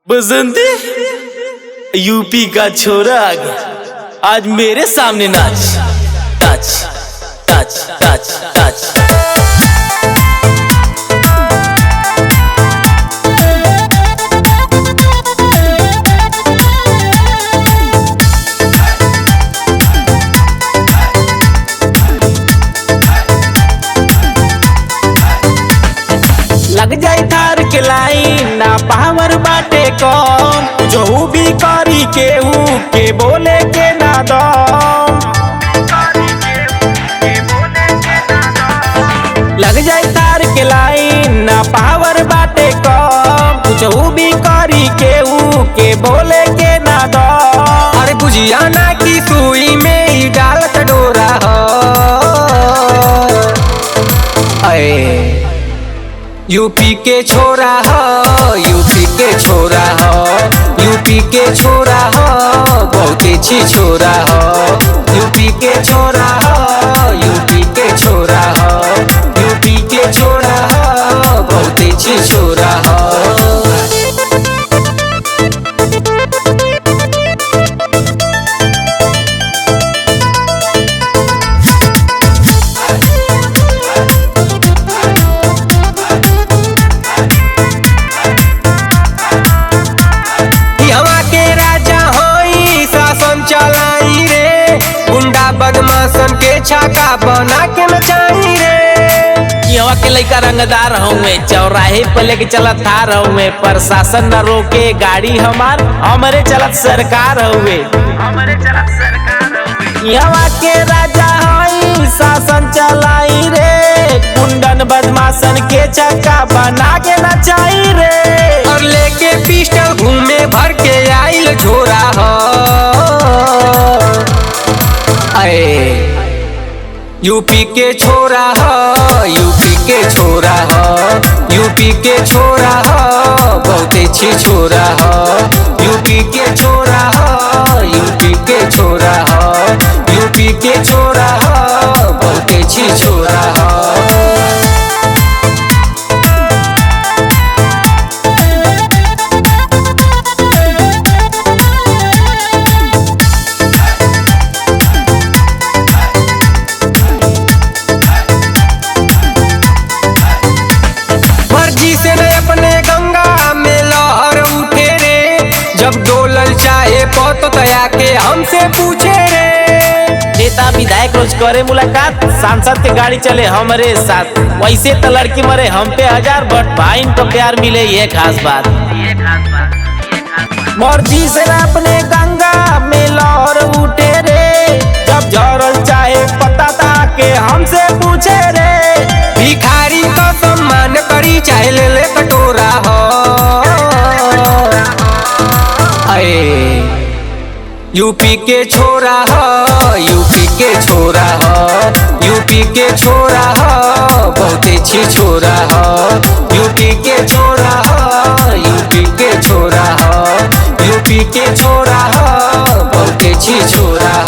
बसंती UP का छोरा आ गया, आज मेरे सामने नाच नाच नाच नाच नाच। लग जाई थार के लाइन ना पावर बाटे कौन, जो भी करी केहू के बोले के ना दम। लग जाई थार के लाइन ना पावर बाटे कौन, जो भी करी केहू के बोले के ना दम। अरे बुझिया ना की सुई में ही डालत डोरा हो। यूपी के छोरा हो, यूपी के छोरा हो, यूपी के छोरा हो, बहुत अच्छी छोरा हो। यूपी के छोरा हो, यूपी के छोरा हो, यूपी के छोरा हो, बहुत अच्छी छोरा हो। चलाई रे गुंडा बदमाशन के छाका बना के नचाई रे। यहाँ के लइका रंगदार हूँ, चौराहे पे लेके चलत थार हूँ, प्रशासन न रोके गाड़ी हमार, हमारे चलत सरकार हुए। यहाँ के राजा हई शासन चलाई रे, गुंडन बदमाशन के छक्का बना के नचाई रे। और लेके पिस्टल घूमे भर के आइल झोरा हो। यूपी के छोरा हो, यूपी के छोरा हो, यूपी के छोरा हो, बहुत अच्छी छोरा हो। यूपी के छोरा हो, यूपी के छोरा हो, यूपी के छोरा हो, बहुत अच्छी छोरा हो। से न अपने गंगा में लहर उठे रे, जब डोलल चाहे पौत तया के हमसे पूछे रे। नेता विधायक रोज करे मुलाकात, सांसद के गाड़ी चले हमारे साथ, वैसे तो लड़की मरे हम पे 1000 बट भाई इनको प्यार मिले ये खास बात। मर्जी से न अपने गंगा में लहर उठे रे, जब जरल चाहे पता था के हमसे पूछे रे। भिखारी तो सम्मान करी चाहे ले ले कटोरा हो। यूपी के छोरा हो, यूपी के छोरा हो, यूपी के छोरा हो, बहुत अच्छी छोरा हो। यूपी के छोरा हो, यूपी के छोरा हो, यूपी के छोरा हो, बहुत अच्छी छोरा हो।